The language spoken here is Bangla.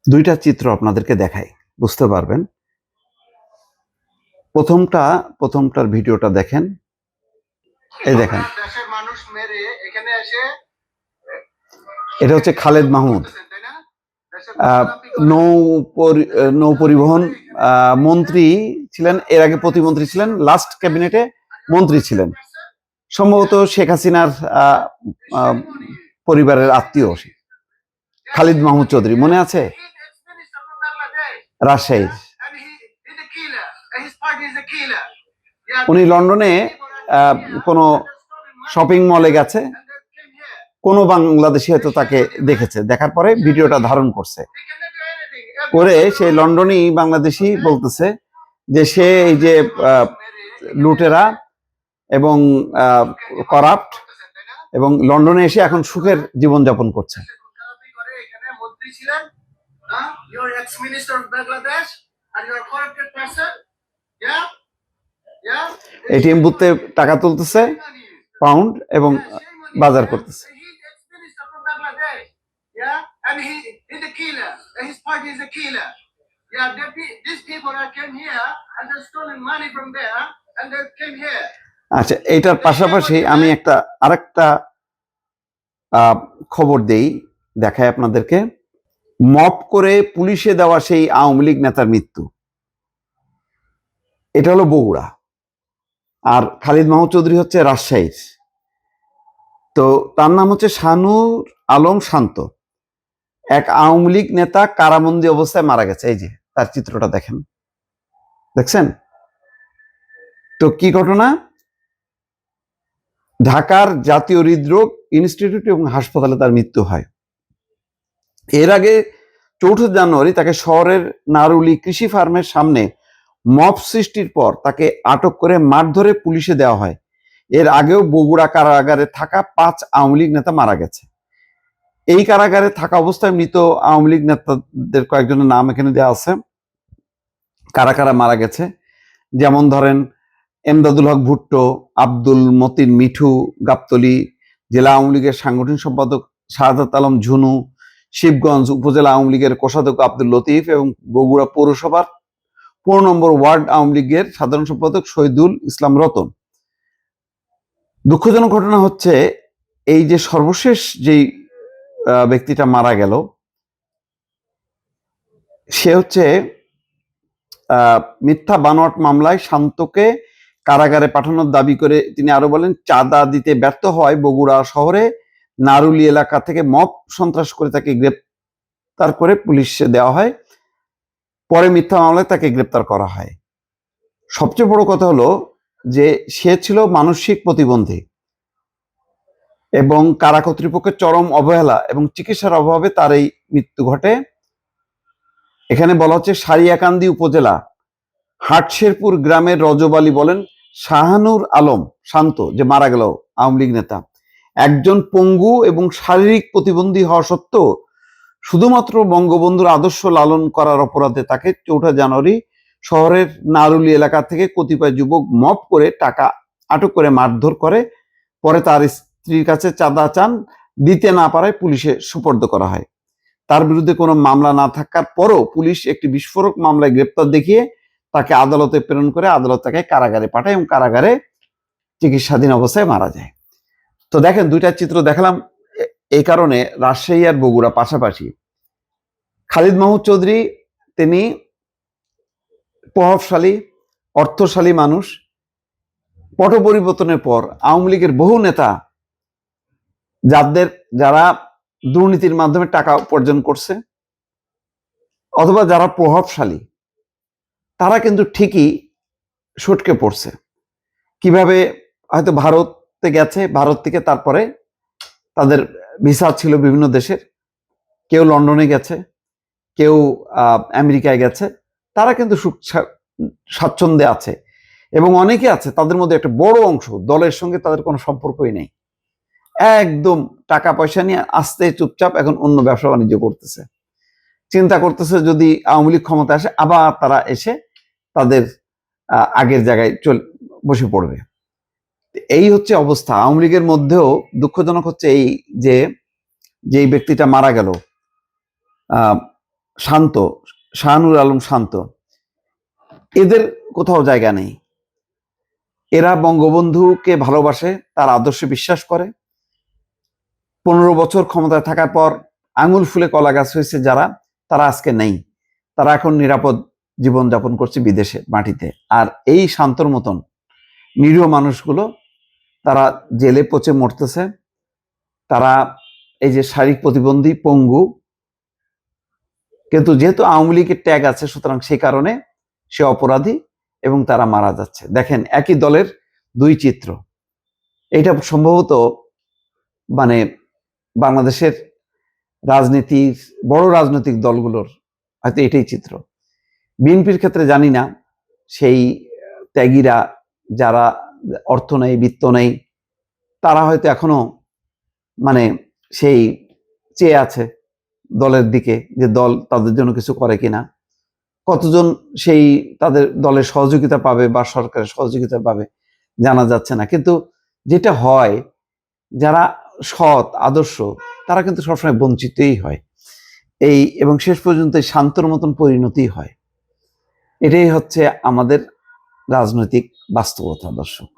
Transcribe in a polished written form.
দুইটা চিত্র আপনাদেরকে দেখাই, বুঝতে পারবেন। প্রথমটার ভিডিওটা দেখেন। এই দেখেন, এটা হচ্ছে খালেদ মাহমুদ, নৌ পরিবহন মন্ত্রী ছিলেন, এর আগে প্রতিমন্ত্রী ছিলেন, লাস্ট ক্যাবিনেটে মন্ত্রী ছিলেন, সম্ভবত শেখ হাসিনার পরিবারের আত্মীয় খালিদ মাহমুদ চৌধুরী, মনে আছে? রাজশাহী। উনি লন্ডনে কোনো শপিং মলে গেছে, কোনো বাংলাদেশি হয়তো তাকে দেখেছে, দেখার পরে ভিডিওটা ধারণ করছে, করে সে লন্ডনেই বাংলাদেশি বলতেছে যে সে এই যে লুটেরা এবং করাপ্ট, এবং লন্ডনে এসে এখন সুখের জীবনযাপন করছে। এটিএম বুথে টাকা তুলতেছে, পাউন্ড, এবং বাজার করতেছে। আচ্ছা, এটার পাশাপাশি আমি আরেকটা খবর দেখাই আপনাদেরকে। মপ করে পুলিশে দেওয়া সেই আওয়ামী লীগ নেতার মৃত্যু, এটা হলো বগুড়া, আর খালিদ মাহমুদ চৌধুরী হচ্ছে রাজশাহীর। তো তার নাম হচ্ছে শানুর আলম শান্ত, এক আওয়ামী লীগ নেতা কারাবন্দী অবস্থায় মারা গেছে। এই যে তার চিত্রটা দেখছেন তো? কি ঘটনা? ঢাকার জাতীয় হৃদরোগ ইনস্টিটিউট এবং হাসপাতালে তার মৃত্যু হয়। এর আগে ৪ জানুয়ারি তাকে শহরের নারুলি কৃষি ফার্মের সামনে মব সৃষ্টির পর তাকে আটক করে মারধরে পুলিশে দেওয়া হয়। এর আগেও বগুড়া কারাগারে থাকা 5 আওয়ামী লীগ নেতা মারা গেছে। এই কারাগারে থাকা অবস্থায় মৃত আওয়ামী লীগ নেতাদের কয়েকজনের নাম এখানে দেওয়া আছে, কারা কারা মারা গেছে। যেমন ধরেন এমদাদুল হক ভুট্টো, আব্দুল মতিন মিঠু গাবতলী, জেলা আওয়ামী লীগের সাংগঠনিক সম্পাদক শাহাদাত আলম ঝুনু, শিবগঞ্জ উপজেলা আওয়ামী লীগের কোষাধ্যক্ষ আব্দুল লতিফ এবং বগুড়া পৌরসভার 15 নম্বর ওয়ার্ড আওয়ামী লীগের সাধারণ সম্পাদক শহীদুল ইসলাম রতন। দুঃখজনক ঘটনা হচ্ছে এই যে সর্বশেষ যেই ব্যক্তিটা মারা গেল, সে হচ্ছে মিথ্যা বানোয়াট মামলায় শান্তকে কারাগারে পাঠানোর দাবি করে তিনি আরো বলেন, চাঁদা দিতে ব্যর্থ হওয়ায় বগুড়া শহরে নারুলি এলাকা থেকে মব সন্ত্রাস করে তাকে গ্রেপ্তার করে পুলিশে দেওয়া হয়। পরে মিথ্যা মামলায় তাকে গ্রেপ্তার করা হয়। সবচেয়ে বড় কথা হলো যে সে ছিল মানসিক প্রতিবন্ধী এবং কারা কর্তৃপক্ষের চরম অবহেলা এবং চিকিৎসার অভাবে তার এই মৃত্যু ঘটে। এখানে বলা হচ্ছে সারিয়াকান্দি উপজেলা হাটশেরপুর গ্রামের রজব আলী বলেন, শাহানুর আলম শান্ত যে মারা গেল আওয়ামী লীগ নেতা, একজন পঙ্গু এবং শারীরিক প্রতিবন্ধী হওয়া সত্ত্বেও শুধুমাত্র বঙ্গবন্ধুর আদর্শ লালন করার অপরাধে তাকে 4 জানুয়ারি শহরের নারুলি এলাকা থেকে কতিপয় যুবক মব করে টাকা আটক করে মারধর করে। পরে তার স্ত্রীর কাছে চাঁদা চান, দিতে না পারায় পুলিশে সুপর্দ করা হয়। তার বিরুদ্ধে কোনো মামলা না থাকার পরও পুলিশ একটি বিস্ফোরক মামলায় গ্রেপ্তার দেখিয়ে তাকে আদালতে প্রেরণ করে আদালত তাকে কারাগারে পাঠায় এবং কারাগারে চিকিৎসাধীন অবস্থায় মারা যায়। তো দেখেন, দুইটা চিত্র দেখালাম এই কারণে, রাজশাহী আর বগুড়া পাশাপাশি। খালিদ মাহমুদ চৌধুরী তিনি প্রভাবশালী অর্থশালী মানুষ। পট পরিবর্তনের পর আওয়ামী লীগের বহু নেতা যারা দুর্নীতির মাধ্যমে টাকা উপার্জন করছে অথবা যারা প্রভাবশালী, তারা কিন্তু ঠিকই সটকে পড়ছে। কিভাবে? হয়তো ভারতে গেছে, ভারত থেকে তারপরে তাদের ভিসা ছিল বিভিন্ন দেশের, কেউ লন্ডনে গেছে, কেউ আমেরিকায় গেছে, তারা কিন্তু সুখ স্বাচ্ছন্দ্যে আছে। এবং অনেকে আছে তাদের মধ্যে একটা বড় অংশ দলের সঙ্গে তাদের কোনো সম্পর্কই নেই, একদম টাকা পয়সা নিয়ে আস্তে চুপচাপ এখন অন্য ব্যবসা বাণিজ্য করতেছে, চিন্তা করতেছে যদি আওয়ামী লীগ ক্ষমতা আসে আবার তারা এসে তাদের আগের জায়গায় বসে পড়বে। এই হচ্ছে অবস্থা আওয়ামী লীগের মধ্যেও। দুঃখজনক হচ্ছে এই যে ব্যক্তিটা মারা গেল, শান্ত, শাহানুর আলম শান্ত, এদের কোথাও জায়গা নেই। এরা বঙ্গবন্ধুকে ভালোবাসে, তার আদর্শে বিশ্বাস করে। 15 বছর ক্ষমতায় থাকার পর আঙুল ফুলে কলা গাছ হয়েছে যারা, তারা আজকে নেই। তারা এখন নিরাপদ জীবনযাপন করছে বিদেশে মাটিতে। আর এই শান্তর মতন নিরীহ মানুষগুলো তারা জেলে পচে মরতেছে। তারা এই যে শারীরিক প্রতিবন্ধী, পঙ্গু, কিন্তু যেহেতু আওয়ামী লীগের ট্যাগ আছে, সুতরাং সেই কারণে সে অপরাধী এবং তারা মারা যাচ্ছে। দেখেন, একই দলের দুই চিত্র। এটা সম্ভবত মানে বাংলাদেশের রাজনীতির বড় রাজনৈতিক দলগুলোর হয়তো এটাই চিত্র। বিএনপির ক্ষেত্রে জানি না, সেই ত্যাগীরা যারা অর্থ নেই, বিত্ত নেই, তারা হয়তো এখনো মানে সেই চেয়ে আছে দলের দিকে, যে দল তাদের জন্য কিছু করে কিনা। কতজন সেই তাদের দলের সহযোগিতা পাবে বা সরকারের সহযোগিতা পাবে জানা যাচ্ছে না। কিন্তু যেটা হয়, যারা সৎ আদর্শ তারা কিন্তু সবসময় বঞ্চিতই হয়, এবং শেষ পর্যন্ত শান্তর মতন পরিণতি হয়। এটাই হচ্ছে আমাদের রাজনৈতিক বাস্তবতা, দর্শক।